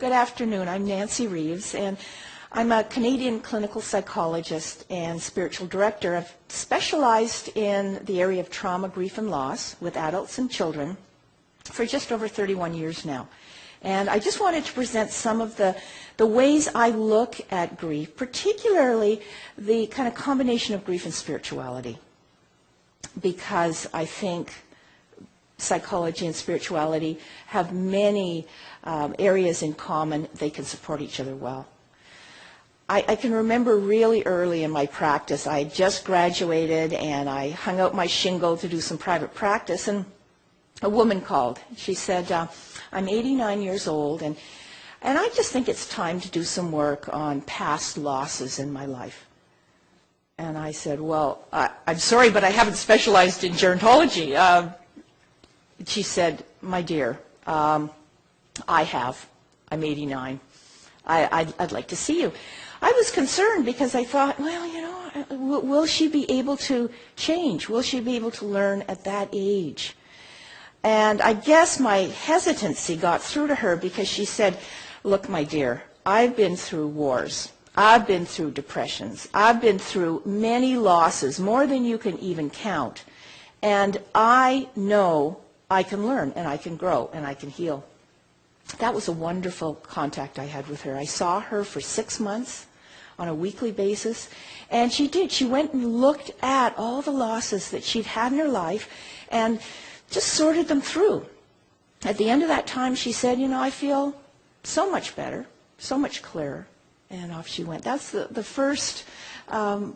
good afternoon. I'm Nancy Reeves, and I'm a Canadian clinical psychologist and spiritual director. I've specialized in the area of trauma, grief, and loss with adults and children for just over 31 years now. And I just wanted to present some of the ways I look at grief, particularly the kind of combination of grief and spirituality, because I think psychology and spirituality have many areas in common. They can support each other well. I can remember really early in my practice, I had just graduated and I hung out my shingle to do some private practice, and a woman called. She said, I'm 89 years old and I just think it's time to do some work on past losses in my life. And I said, well, I'm sorry, but I haven't specialized in gerontology. She said, my dear, I have. I'm 89. I'd like to see you. I was concerned because I thought, well, you know, will she be able to change? Will she be able to learn at that age? And I guess my hesitancy got through to her because she said, look, my dear, I've been through wars. I've been through depressions. I've been through many losses, more than you can even count. And I know I can learn and I can grow and I can heal. That was a wonderful contact I had with her. I saw her for 6 months on a weekly basis, and she did. She went and looked at all the losses that she'd had in her life and just sorted them through. At the end of that time, she said, you know, I feel so much better, so much clearer, and off she went. That's the first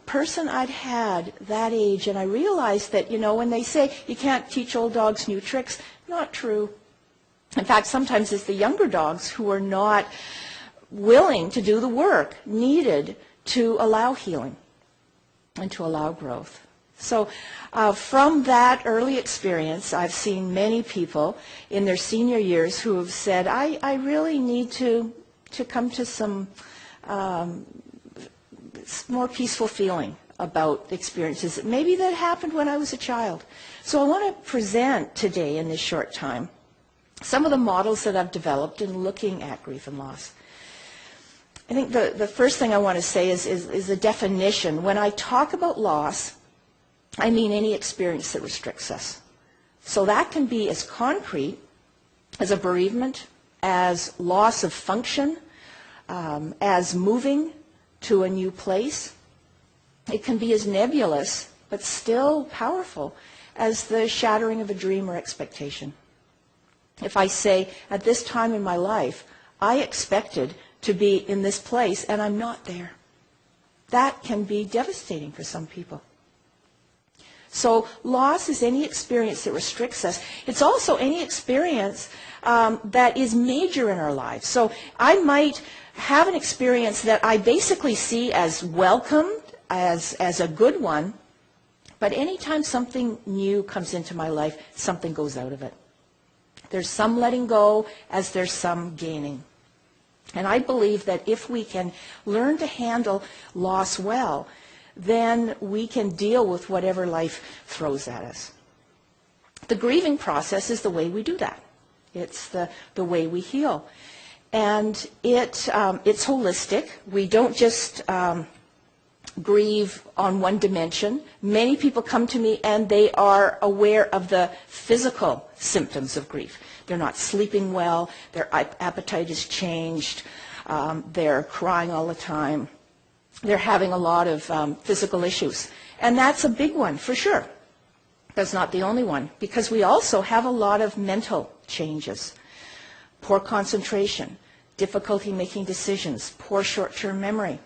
person I'd had that age, and I realized that, you know, when they say you can't teach old dogs new tricks, not true. In fact, sometimes it's the younger dogs who are not willing to do the work needed to allow healing and to allow growth. So from that early experience, I've seen many people in their senior years who have said, I really need to come to some more peaceful feeling about experiences maybe that happened when I was a child. So I want to present today in this short time some of the models that I've developed in looking at grief and loss. I think the first thing I want to say is a definition. When I talk about loss, I mean any experience that restricts us. So that can be as concrete as a bereavement, as loss of function, as moving to a new place. It can be as nebulous, but still powerful, as the shattering of a dream or expectation. If I say, at this time in my life, I expected to be in this place and I'm not there, that can be devastating for some people. So loss is any experience that restricts us. It's also any experience that is major in our lives. So I might have an experience that I basically see as welcomed, as a good one, but anytime something new comes into my life, something goes out of it. There's some letting go as there's some gaining. And I believe that if we can learn to handle loss well, then we can deal with whatever life throws at us. The grieving process is the way we do that. It's the way we heal. And it's holistic. We don't just grieve on one dimension. Many people come to me and they are aware of the physical symptoms of grief. They're not sleeping well, their appetite is changed, they're crying all the time, they're having a lot of physical issues. And that's a big one for sure. That's not the only one, because we also have a lot of mental changes. Poor concentration, difficulty making decisions, poor short-term memory.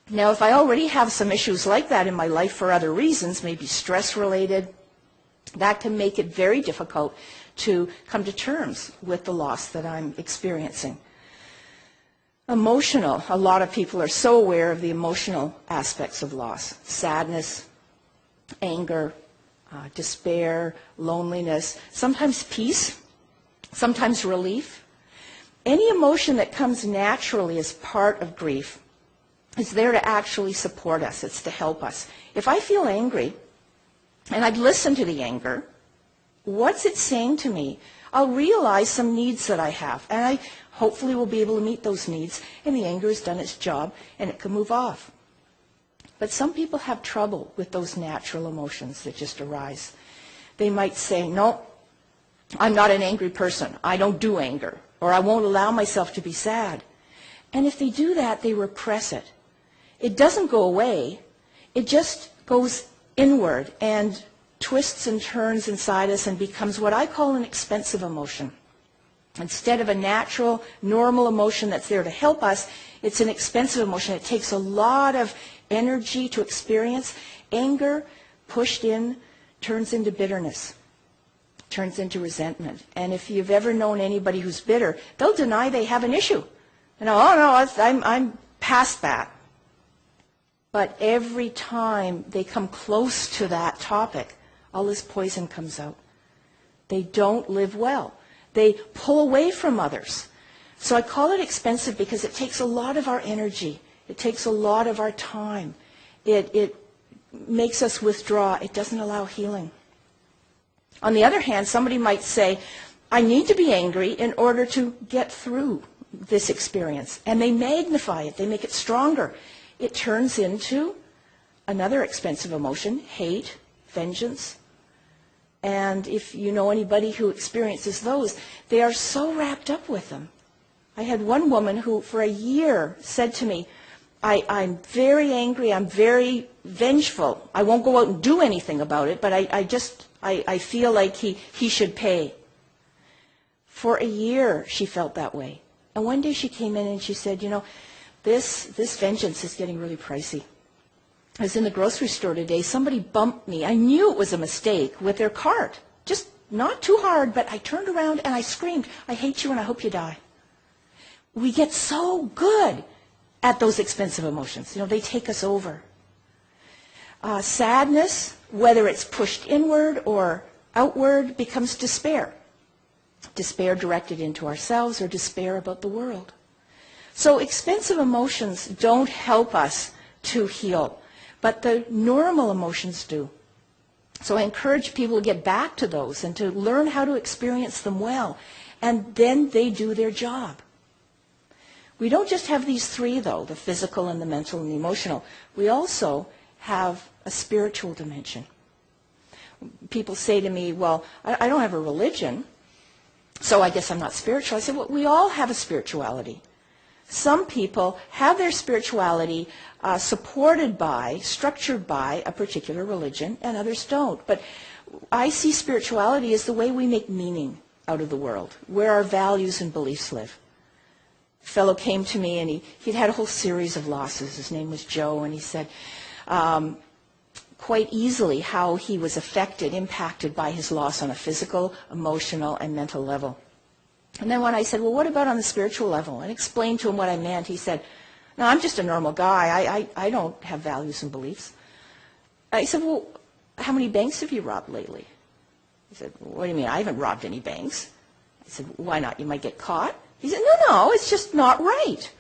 Now, if I already have some issues like that in my life for other reasons, maybe stress-related, that can make it very difficult to come to terms with the loss that I'm experiencing. Emotional. A lot of people are so aware of the emotional aspects of loss. Sadness, anger, despair, loneliness, sometimes peace, sometimes relief. Any emotion that comes naturally as part of grief is there to actually support us. It's to help us. If I feel angry and I'd listen to the anger, what's it saying to me? I'll realize some needs that I have, and I Hopefully we'll be able to meet those needs, and the anger has done its job, and it can move off. But some people have trouble with those natural emotions that just arise. They might say, no, I'm not an angry person. I don't do anger, or I won't allow myself to be sad. And if they do that, they repress it. It doesn't go away. It just goes inward and twists and turns inside us and becomes what I call an expensive emotion. Instead of a natural, normal emotion that's there to help us, it's an expensive emotion. It takes a lot of energy to experience. Anger, pushed in, turns into bitterness, turns into resentment. And if you've ever known anybody who's bitter, they'll deny they have an issue. You know, oh no, I'm past that. But every time they come close to that topic, all this poison comes out. They don't live well. They pull away from others. So I call it expensive because it takes a lot of our energy. It takes a lot of our time. It makes us withdraw. It doesn't allow healing. On the other hand, somebody might say, I need to be angry in order to get through this experience. And they magnify it. They make it stronger. It turns into another expensive emotion, hate, vengeance. And if you know anybody who experiences those, they are so wrapped up with them. I had one woman who for a year said to me, I'm very angry, I'm very vengeful. I won't go out and do anything about it, but I feel like he should pay. For a year she felt that way. And one day she came in and she said, you know, this vengeance is getting really pricey. I was in the grocery store today. Somebody bumped me. I knew it was a mistake with their cart. Just not too hard, but I turned around and I screamed, I hate you and I hope you die. We get so good at those expensive emotions. You know, they take us over. Sadness, whether it's pushed inward or outward, becomes despair. Despair directed into ourselves or despair about the world. So expensive emotions don't help us to heal, but the normal emotions do. So I encourage people to get back to those and to learn how to experience them well, and then they do their job. We don't just have these three, though, the physical and the mental and the emotional. We also have a spiritual dimension. People say to me, well, I don't have a religion, so I guess I'm not spiritual. I say, well, we all have a spirituality. Some people have their spirituality supported by, structured by a particular religion, and others don't. But I see spirituality as the way we make meaning out of the world, where our values and beliefs live. A fellow came to me, and he'd had a whole series of losses. His name was Joe, and he said quite easily how he was affected, impacted by his loss on a physical, emotional, and mental level. And then when I said, well, what about on the spiritual level? And explained to him what I meant, he said, no, I'm just a normal guy. I don't have values and beliefs. I said, well, how many banks have you robbed lately? He said, what do you mean? I haven't robbed any banks. I said, why not? You might get caught. He said, no, it's just not right.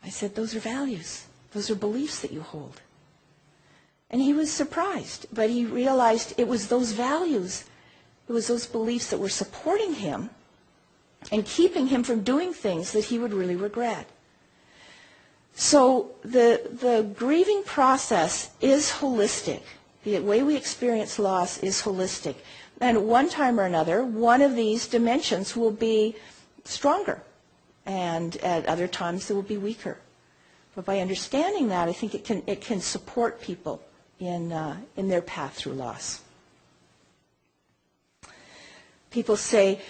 I said, those are values. Those are beliefs that you hold. And he was surprised, but he realized it was those values, it was those beliefs that were supporting him and keeping him from doing things that he would really regret. So the grieving process is holistic. The way we experience loss is holistic. And at one time or another, one of these dimensions will be stronger, and at other times it will be weaker. But by understanding that, I think it can support people in their path through loss. People say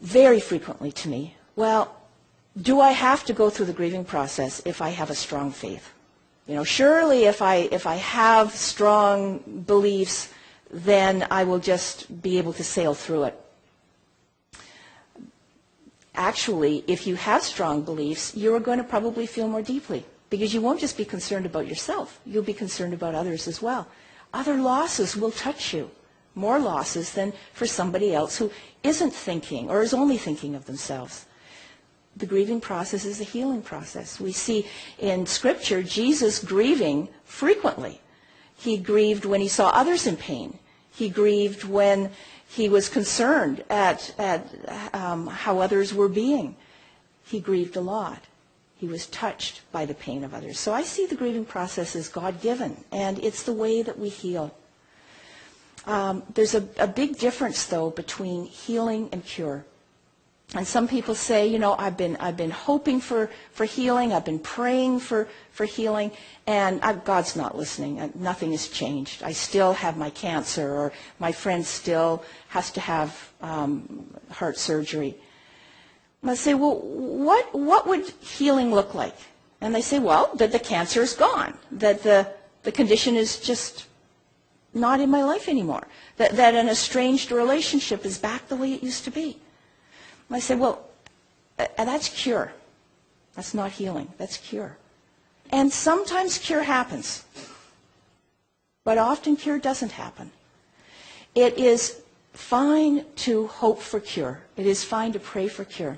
very frequently to me, well, do I have to go through the grieving process if I have a strong faith? You know, surely if I have strong beliefs, then I will just be able to sail through it. Actually, if you have strong beliefs, you're going to probably feel more deeply, because you won't just be concerned about yourself. You'll be concerned about others as well. Other losses will touch you, more losses than for somebody else who isn't thinking or is only thinking of themselves. The grieving process is a healing process. We see in Scripture Jesus grieving frequently. He grieved when he saw others in pain. He grieved when he was concerned at how others were being. he grieved a lot. He was touched by the pain of others. So I see the grieving process as God-given, and it's the way that we heal. There's a big difference, though, between healing and cure. And some people say, you know, I've been hoping for healing, I've been praying for healing, and God's not listening. Nothing has changed. I still have my cancer, or my friend still has to have heart surgery. And I say, well, what would healing look like? And they say, well, that the cancer is gone, that the condition is just not in my life anymore, that an estranged relationship is back the way it used to be. And I say, well, that's cure. That's not healing. That's cure. And sometimes cure happens, but often cure doesn't happen. It is fine to hope for cure. It is fine to pray for cure.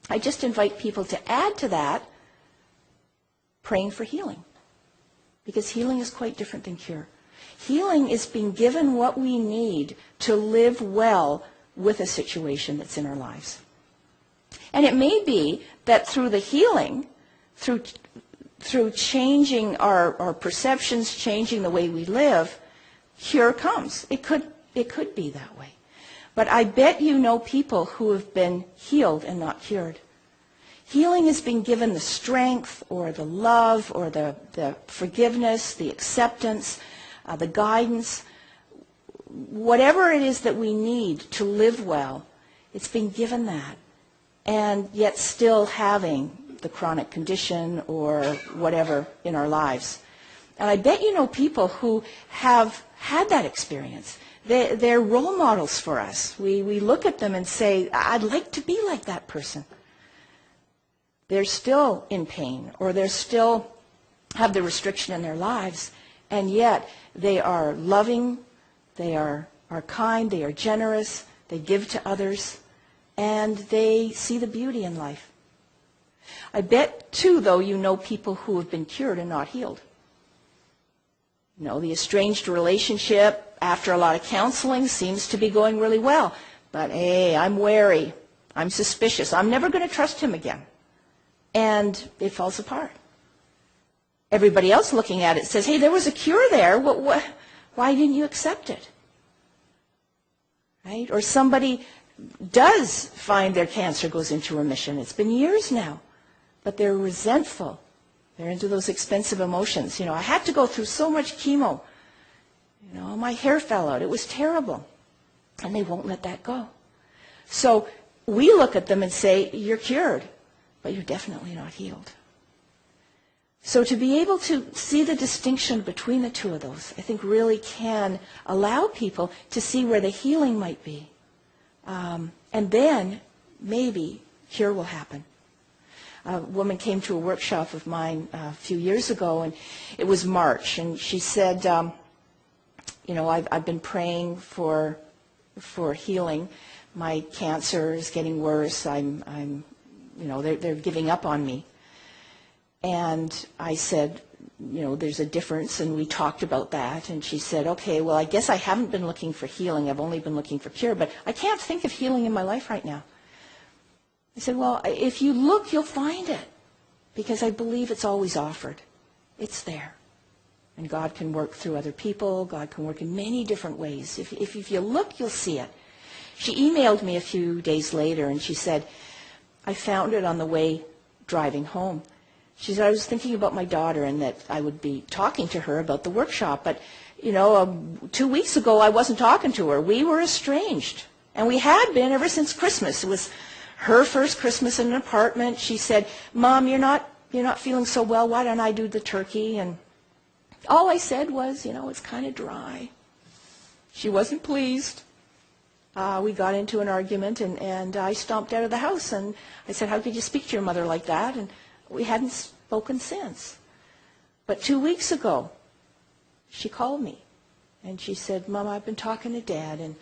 I just invite people to add to that praying for healing, because healing is quite different than cure. Healing is being given what we need to live well with a situation that's in our lives. And it may be that through the healing, through changing our perceptions, changing the way we live, cure comes. It could be that way. But I bet you know people who have been healed and not cured. Healing is being given the strength or the love or the forgiveness, the acceptance, the guidance, whatever it is that we need to live well, it's being given that, and yet still having the chronic condition or whatever in our lives. And I bet you know people who have had that experience. They're role models for us. We look at them and say, I'd like to be like that person. They're still in pain, or they still have the restriction in their lives, and yet they are loving, they are kind, they are generous, they give to others, and they see the beauty in life. I bet, too, though, you know people who have been cured and not healed. You know, the estranged relationship, after a lot of counseling, seems to be going really well. But, hey, I'm wary. I'm suspicious. I'm never going to trust him again. And it falls apart. Everybody else looking at it says, hey, there was a cure there. Why didn't you accept it? Right? Or somebody does find their cancer goes into remission. It's been years now. But they're resentful. They're into those expensive emotions. You know, I had to go through so much chemo. You know, my hair fell out. It was terrible. And they won't let that go. So we look at them and say, you're cured, but you're definitely not healed. So to be able to see the distinction between the two of those, I think really can allow people to see where the healing might be. And then maybe cure will happen. A woman came to a workshop of mine a few years ago, and it was March, and she said, you know, I've been praying for healing. My cancer is getting worse. I'm you know, they're giving up on me. And I said, you know, there's a difference, and we talked about that. And she said, okay, well, I guess I haven't been looking for healing. I've only been looking for cure, but I can't think of healing in my life right now. I said, well, if you look, you'll find it, because I believe it's always offered. It's there. And God can work through other people. God can work in many different ways. If you look, you'll see it. She emailed me a few days later, and she said, I found it on the way driving home. She said, I was thinking about my daughter and that I would be talking to her about the workshop, but, you know, 2 weeks ago I wasn't talking to her. We were estranged, and we had been ever since Christmas. It was her first Christmas in an apartment. She said, Mom, you're not feeling so well. Why don't I do the turkey? And all I said was, you know, it's kind of dry. She wasn't pleased. We got into an argument, and I stomped out of the house, and I said, how could you speak to your mother like that? And we hadn't spoken since. But 2 weeks ago, she called me, and she said, Mom, I've been talking to Dad, and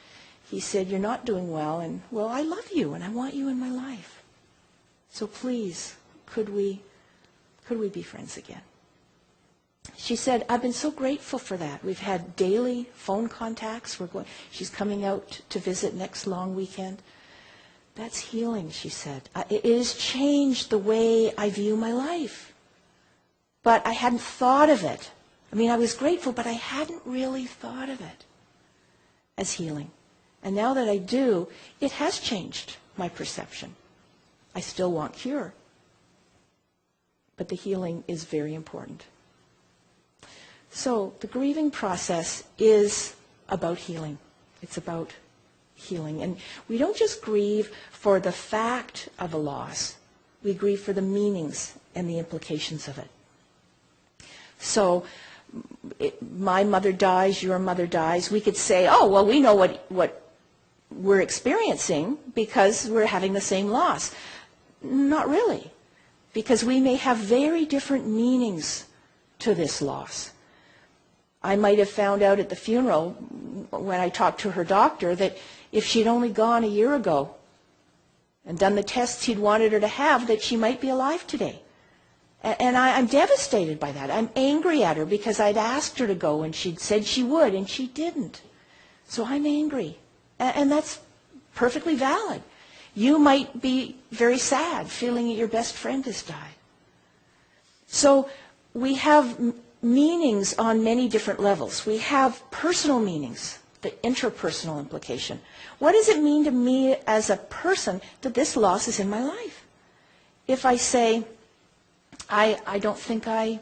he said, you're not doing well, and, well, I love you, and I want you in my life. So please, could we be friends again? She said, I've been so grateful for that. We've had daily phone contacts. She's coming out to visit next long weekend. That's healing, she said. It has changed the way I view my life. But I hadn't thought of it. I mean, I was grateful, but I hadn't really thought of it as healing. And now that I do, it has changed my perception. I still want cure. But the healing is very important. So the grieving process is about healing. It's about healing. And we don't just grieve for the fact of a loss. We grieve for the meanings and the implications of it. So my mother dies, your mother dies. We could say, oh, well, we know what we're experiencing because we're having the same loss. Not really, because we may have very different meanings to this loss. I might have found out at the funeral when I talked to her doctor that if she'd only gone a year ago and done the tests he'd wanted her to have, that she might be alive today. And I'm devastated by that. I'm angry at her because I'd asked her to go and she'd said she would and she didn't. So I'm angry. And that's perfectly valid. You might be very sad feeling that your best friend has died. So we have meanings on many different levels. We have personal meanings, the interpersonal implication. What does it mean to me as a person that this loss is in my life? If I say, I don't think I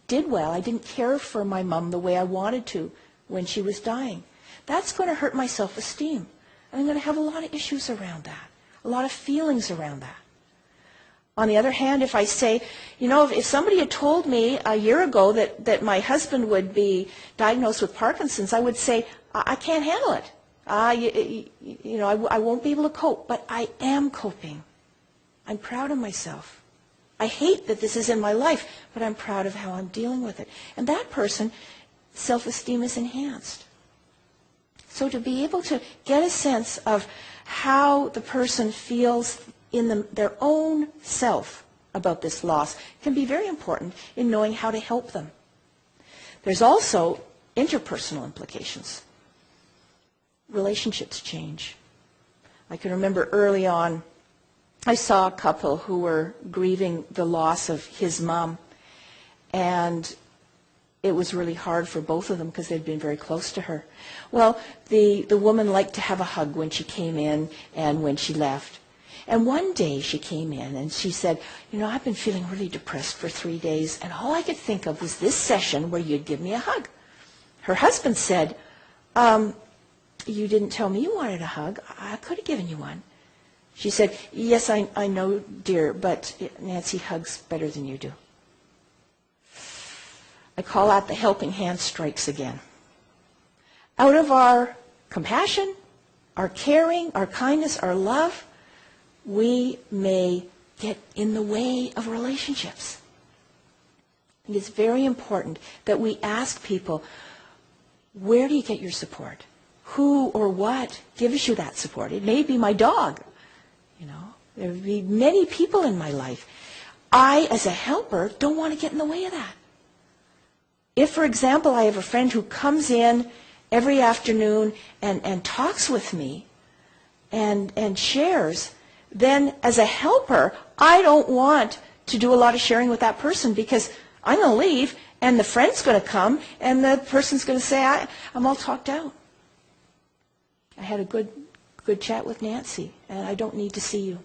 did well, I didn't care for my mom the way I wanted to when she was dying, that's going to hurt my self-esteem. I'm going to have a lot of issues around that, a lot of feelings around that. On the other hand, if I say, if somebody had told me a year ago that my husband would be diagnosed with Parkinson's, I would say, I can't handle it. I won't be able to cope, but I am coping. I'm proud of myself. I hate that this is in my life, but I'm proud of how I'm dealing with it. And that person, self-esteem is enhanced. So to be able to get a sense of how the person feels in their own self about this loss can be very important in knowing how to help them. There's also interpersonal implications. Relationships change. I can remember early on, I saw a couple who were grieving the loss of his mom, and it was really hard for both of them because they'd been very close to her. Well, the woman liked to have a hug when she came in and when she left. And one day she came in and she said, I've been feeling really depressed for 3 days, and all I could think of was this session where you'd give me a hug. Her husband said, you didn't tell me you wanted a hug. I could have given you one. She said, yes, I know, dear, but Nancy hugs better than you do. I call out the helping hand strikes again. Out of our compassion, our caring, our kindness, our love, we may get in the way of relationships. And it's very important that we ask people, where do you get your support? Who or what gives you that support? It may be my dog. There would be many people in my life. I, as a helper, don't want to get in the way of that. If, for example, I have a friend who comes in every afternoon and talks with me and shares, then as a helper, I don't want to do a lot of sharing with that person because I'm going to leave and the friend's going to come and the person's going to say, I'm all talked out. I had a good chat with Nancy and I don't need to see you.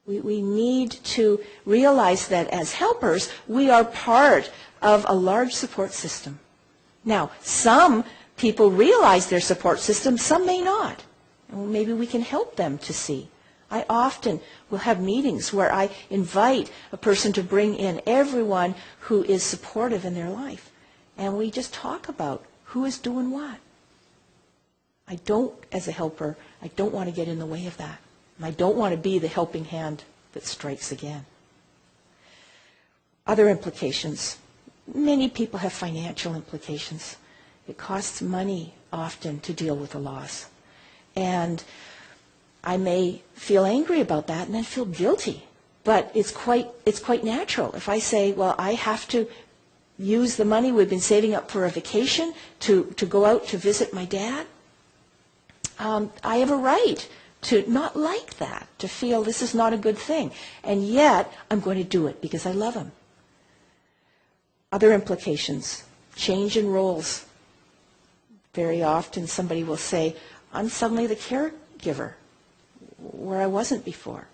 We need to realize that as helpers, we are part of a large support system. Now, some people realize their support system, some may not. And maybe we can help them to see. I often will have meetings where I invite a person to bring in everyone who is supportive in their life. And we just talk about who is doing what. I don't, as a helper, I don't want to get in the way of that. And I don't want to be the helping hand that strikes again. Other implications. Many people have financial implications. It costs money often to deal with a loss. And I may feel angry about that and then feel guilty. But it's quite natural. If I say, well, I have to use the money we've been saving up for a vacation to go out to visit my dad, I have a right to not like that, to feel this is not a good thing. And yet, I'm going to do it because I love him. Other implications, change in roles. Very often somebody will say, I'm suddenly the caregiver, where I wasn't before.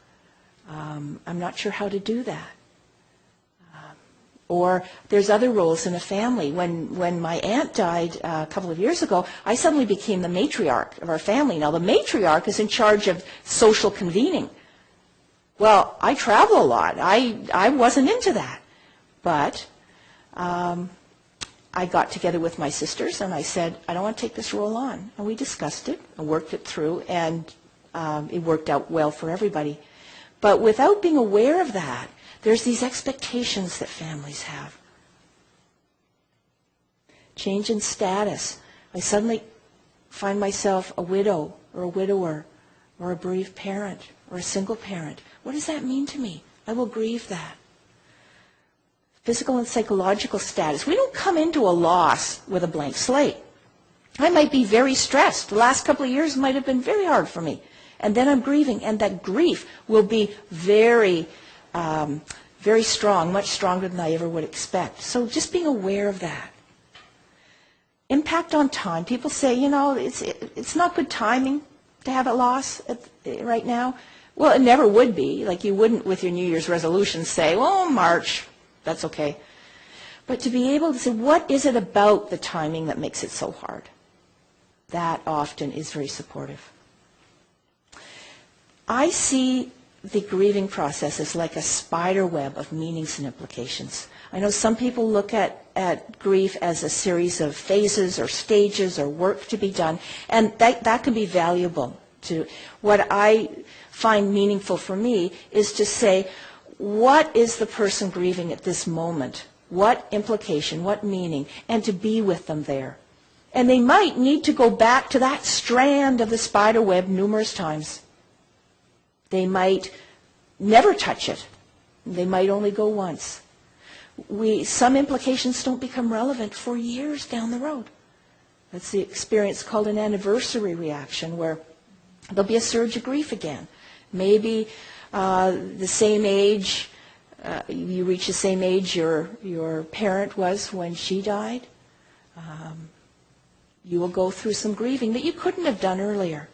I'm not sure how to do that. Or there's other roles in a family. When my aunt died a couple of years ago, I suddenly became the matriarch of our family. Now, the matriarch is in charge of social convening. Well, I travel a lot. I wasn't into that. But I got together with my sisters and I said, I don't want to take this role on. And we discussed it and worked it through, and it worked out well for everybody. But without being aware of that, there's these expectations that families have. Change in status. I suddenly find myself a widow or a widower or a bereaved parent or a single parent. What does that mean to me? I will grieve that. Physical and psychological status. We don't come into a loss with a blank slate. I might be very stressed. The last couple of years might have been very hard for me. And then I'm grieving, and that grief will be very strong, much stronger than I ever would expect. So just being aware of that. Impact on time. People say, it's not good timing to have a loss right now. Well, it never would be. Like, you wouldn't with your New Year's resolution say, well, March, that's okay. But to be able to say, what is it about the timing that makes it so hard? That often is very supportive. I see the grieving process is like a spider web of meanings and implications. I know some people look at grief as a series of phases or stages or work to be done, and that can be valuable. What I find meaningful for me is to say, what is the person grieving at this moment? What implication, what meaning, and to be with them there. And they might need to go back to that strand of the spider web numerous times. They might never touch it. They might only go once. Some implications don't become relevant for years down the road. That's the experience called an anniversary reaction, where there'll be a surge of grief again. Maybe the same age, you reach the same age your parent was when she died. You will go through some grieving that you couldn't have done earlier.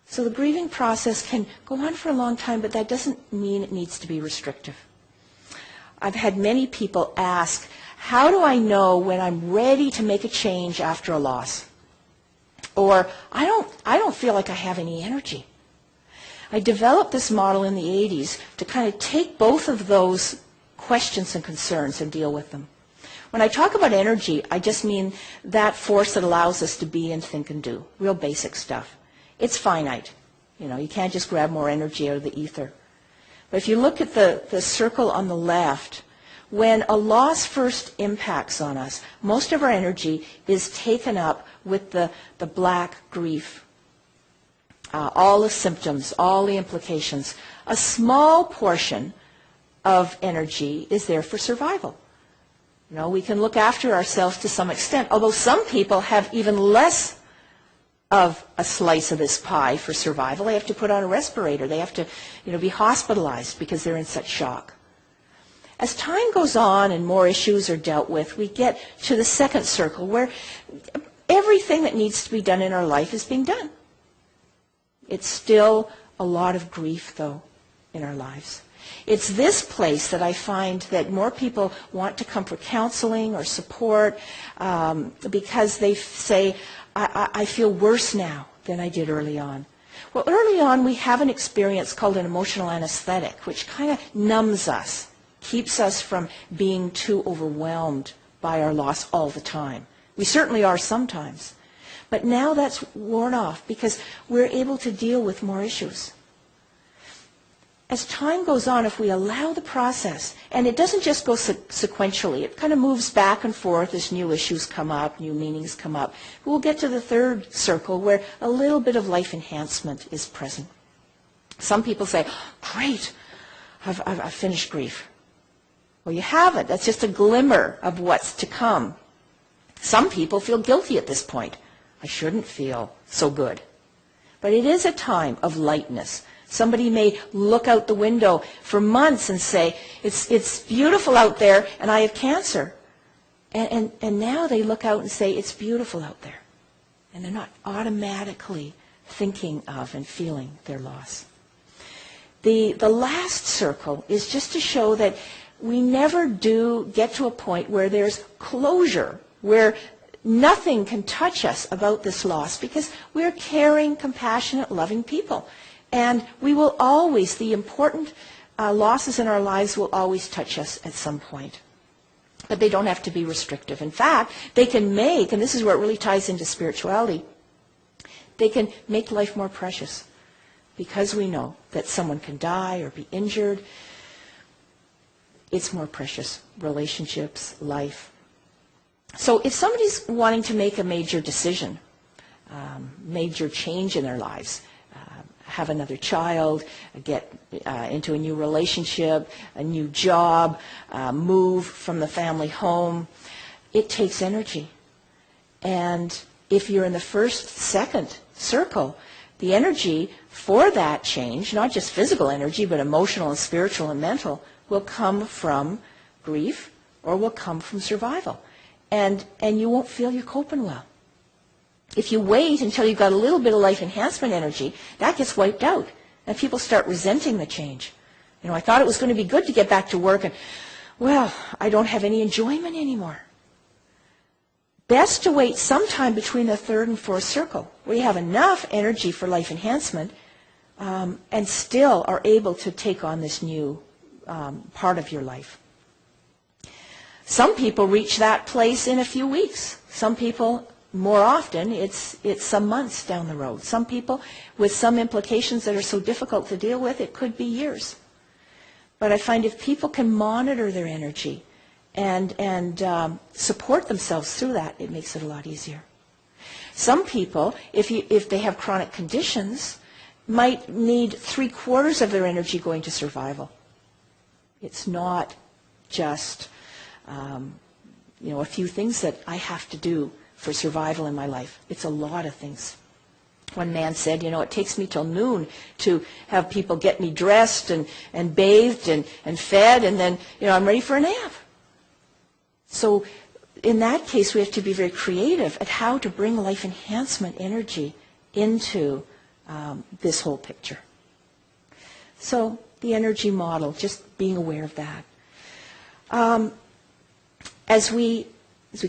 So the grieving process can go on for a long time, but that doesn't mean it needs to be restrictive. I've had many people ask, how do I know when I'm ready to make a change after a loss? Or, I don't feel like I have any energy. I developed this model in the 80s to kind of take both of those questions and concerns and deal with them. When I talk about energy, I just mean that force that allows us to be and think and do, real basic stuff. It's finite. You can't just grab more energy out of the ether. But if you look at the circle on the left, when a loss first impacts on us, most of our energy is taken up with the black grief. All the symptoms, all the implications. A small portion of energy is there for survival. We can look after ourselves to some extent, although some people have even less of a slice of this pie for survival. They have to put on a respirator. They have to, be hospitalized because they're in such shock. As time goes on and more issues are dealt with, we get to the second circle where everything that needs to be done in our life is being done. It's still a lot of grief, though, in our lives. It's this place that I find that more people want to come for counseling or support because they say, I feel worse now than I did early on. Well, early on, we have an experience called an emotional anesthetic, which kind of numbs us, keeps us from being too overwhelmed by our loss all the time. We certainly are sometimes. But now that's worn off because we're able to deal with more issues. As time goes on, if we allow the process, and it doesn't just go sequentially, it kind of moves back and forth as new issues come up, new meanings come up. We'll get to the third circle where a little bit of life enhancement is present. Some people say, great, I've finished grief. Well, you haven't. That's just a glimmer of what's to come. Some people feel guilty at this point. I shouldn't feel so good. but it is a time of lightness. Somebody may look out the window for months and say, it's beautiful out there and I have cancer. And now they look out and say, it's beautiful out there. And they're not automatically thinking of and feeling their loss. The last circle is just to show that we never do get to a point where there's closure, where nothing can touch us about this loss, because we're caring, compassionate, loving people. And we will always, the important losses in our lives will always touch us at some point. But they don't have to be restrictive. In fact, they can make, and this is where it really ties into spirituality, they can make life more precious. Because we know that someone can die or be injured, it's more precious. Relationships, life. So if somebody's wanting to make a major decision, major change in their lives, have another child, get into a new relationship, a new job, move from the family home, it takes energy. And if you're in the first, second circle, the energy for that change, not just physical energy, but emotional and spiritual and mental, will come from grief or will come from survival. And you won't feel you're coping well. If you wait until you've got a little bit of life enhancement energy, that gets wiped out. And people start resenting the change. You know, I thought it was going to be good to get back to work, and, well, I don't have any enjoyment anymore. Best to wait sometime between the third and fourth circle, where you have enough energy for life enhancement and still are able to take on this new part of your life. Some people reach that place in a few weeks. Some people, more often, it's some months down the road. Some people, with some implications that are so difficult to deal with, it could be years. But I find if people can monitor their energy and support themselves through that, it makes it a lot easier. Some people, if they have chronic conditions, might need 3/4 of their energy going to survival. It's not just a few things that I have to do for survival in my life. It's a lot of things. One man said, it takes me till noon to have people get me dressed and bathed and fed, and then, I'm ready for a nap. So in that case, we have to be very creative at how to bring life enhancement energy into this whole picture. So the energy model, just being aware of that. As we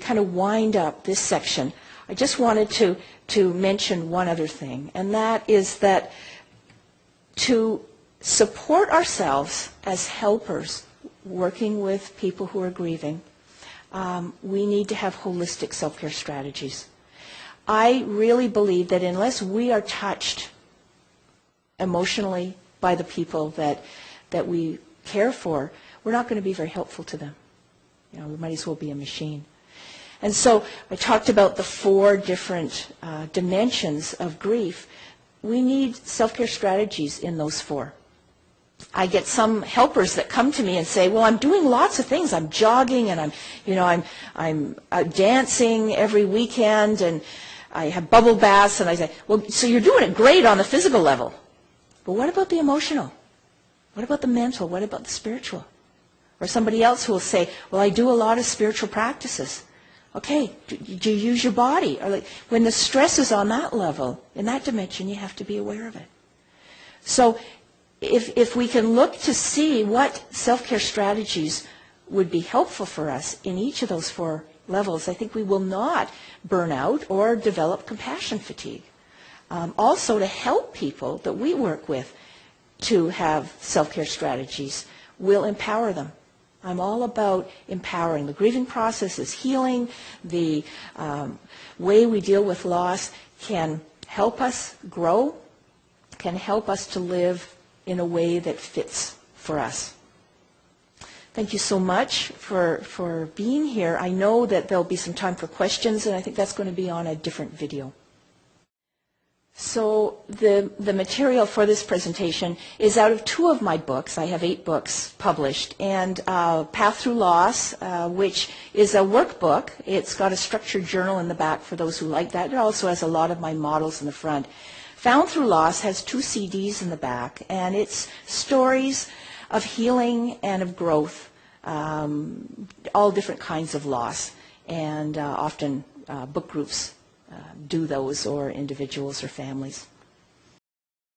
kind of wind up this section, I just wanted to mention one other thing, and that is that to support ourselves as helpers working with people who are grieving, we need to have holistic self-care strategies. I really believe that unless we are touched emotionally by the people that we care for, we're not going to be very helpful to them. We might as well be a machine. And so I talked about the 4 different dimensions of grief. We need self-care strategies in those 4. I get some helpers that come to me and say, well, I'm doing lots of things. I'm jogging and I'm dancing every weekend and I have bubble baths. And I say, well, so you're doing it great on the physical level. But what about the emotional? What about the mental? What about the spiritual? Or somebody else who will say, well, I do a lot of spiritual practices. Okay, do you use your body? Or when the stress is on that level, in that dimension, you have to be aware of it. So if we can look to see what self-care strategies would be helpful for us in each of those 4 levels, I think we will not burn out or develop compassion fatigue. Also, to help people that we work with to have self-care strategies will empower them. I'm all about empowering. The grieving process is healing. The way we deal with loss can help us grow, can help us to live in a way that fits for us. Thank you so much for being here. I know that there'll be some time for questions, and I think that's going to be on a different video. So the material for this presentation is out of 2 of my books. I have 8 books published, and Path Through Loss, which is a workbook. It's got a structured journal in the back for those who like that. It also has a lot of my models in the front. Found Through Loss has 2 CDs in the back, and it's stories of healing and of growth, all different kinds of loss, and often book groups do those, or individuals or families.